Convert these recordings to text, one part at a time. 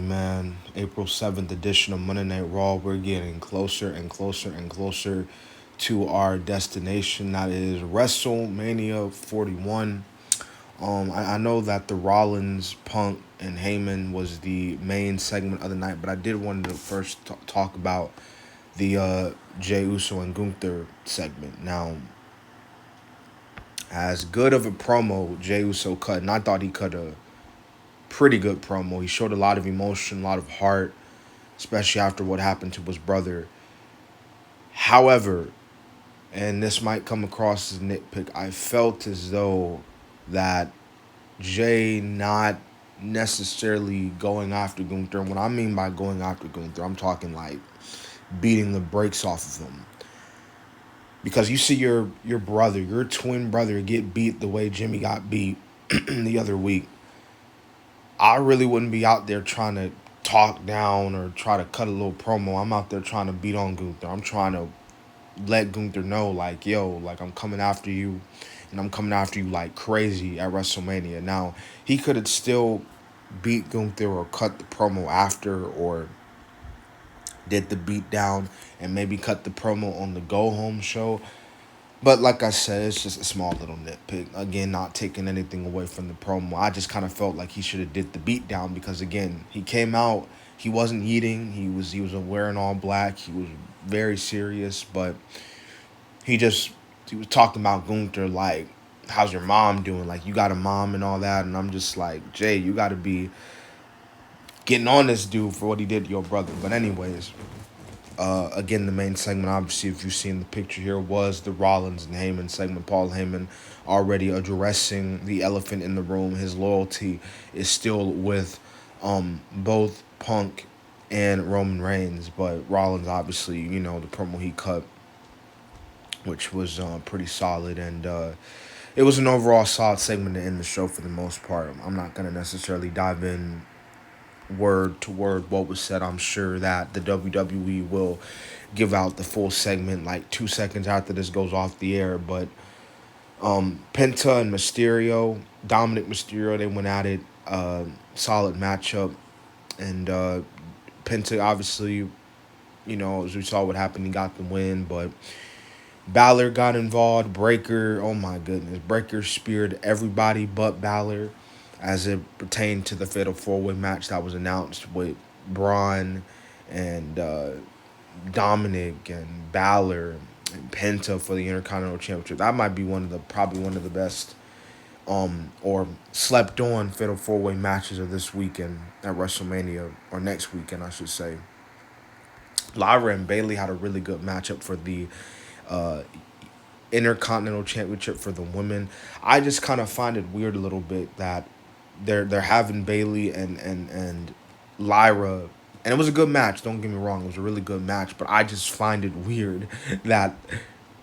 man. April 7th edition of Monday Night Raw. We're getting closer and closer and closer to our destination. That is WrestleMania 41. I know that the Rollins, Punk, and Heyman was the main segment of the night, but I did want to first talk about the Jey Uso and Gunther segment. Now, as good of a promo Jey Uso cut, and I thought he cut a pretty good promo. He showed a lot of emotion, a lot of heart, especially after what happened to his brother. However, and this might come across as a nitpick, I felt as though that Jay not necessarily going after Gunther. What I mean by going after Gunther, I'm talking like beating the brakes off of him. Because you see your brother, your twin brother, get beat the way Jimmy got beat the other week. I really wouldn't be out there trying to talk down or try to cut a little promo. I'm out there trying to beat on Gunther. I'm trying to let Gunther know, like, yo, like, I'm coming after you, and I'm coming after you like crazy at WrestleMania. Now, he could have still beat Gunther or cut the promo after, or did the beat down and maybe cut the promo on the go home show. But like I said, it's just a small little nitpick. Again, not taking anything away from the promo. I just kind of felt like he should have did the beat down because, again, he came out, he wasn't eating, he was wearing all black, he was very serious, but he was talking about Gunther like, how's your mom doing? Like, you got a mom and all that, and I'm just like, Jay, you got to be getting on this dude for what he did to your brother. But anyways, again, the main segment, obviously, if you've seen the picture here, was the Rollins and Heyman segment. Paul Heyman already addressing the elephant in the room. His loyalty is still with both Punk and Roman Reigns. But Rollins, obviously, the promo he cut, which was pretty solid. And it was an overall solid segment to end the show for the most part. I'm not going to necessarily dive in word to word what was said. I'm sure that the WWE will give out the full segment like 2 seconds after this goes off the air. But Penta and Mysterio, Dominic Mysterio, they went at it. Solid matchup. And Penta, obviously, as we saw what happened, he got the win. But Balor got involved. Breaker, oh my goodness. Breaker speared everybody but Balor as it pertained to the Fatal 4-Way match that was announced with Braun and Dominic and Balor and Penta for the Intercontinental Championship. That might be probably one of the best or slept on Fatal 4-Way matches of this weekend at WrestleMania, or next weekend, I should say. Lyra and Bayley had a really good matchup for the Intercontinental Championship for the women. I just kind of find it weird a little bit that they're having Bayley and Lyra, and it was a good match. Don't get me wrong, it was a really good match. But I just find it weird that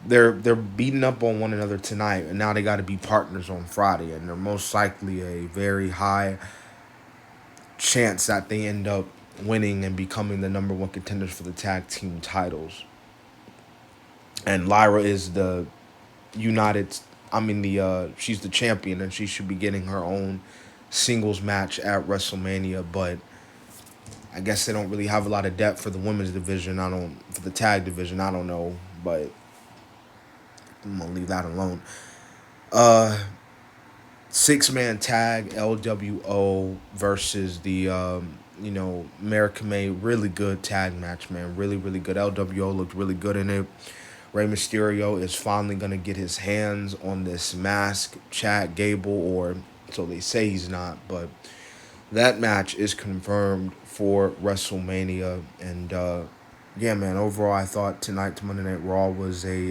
they're beating up on one another tonight, and now they got to be partners on Friday, and they're most likely a very high chance that they end up winning and becoming the number one contenders for the tag team titles. And Lyra is the she's the champion, and she should be getting her own singles match at WrestleMania. But I guess they don't really have a lot of depth for the women's division. For the tag division, I don't know, but I'm gonna leave that alone. 6-man tag, LWO versus the American Made, really good tag match, man. Really, really good. LWO looked really good in it. Rey Mysterio is finally going to get his hands on this mask, Chad Gable, or so they say he's not, but that match is confirmed for WrestleMania. And yeah, man, overall, I thought tonight's Monday Night Raw was it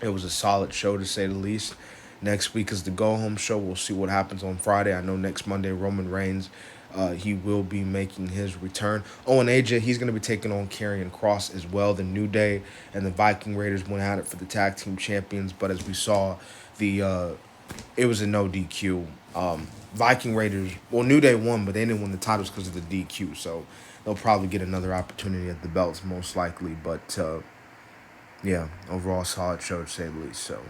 was a solid show, to say the least. Next week is the go-home show. We'll see what happens on Friday. I know next Monday, Roman Reigns, he will be making his return. Oh, and AJ, he's going to be taking on Karrion Kross as well. The New Day and the Viking Raiders went at it for the tag team champions. But as we saw, it was a no DQ. Viking Raiders, well, New Day won, but they didn't win the titles because of the DQ. So they'll probably get another opportunity at the belts, most likely. But yeah, overall solid show, to say the least. So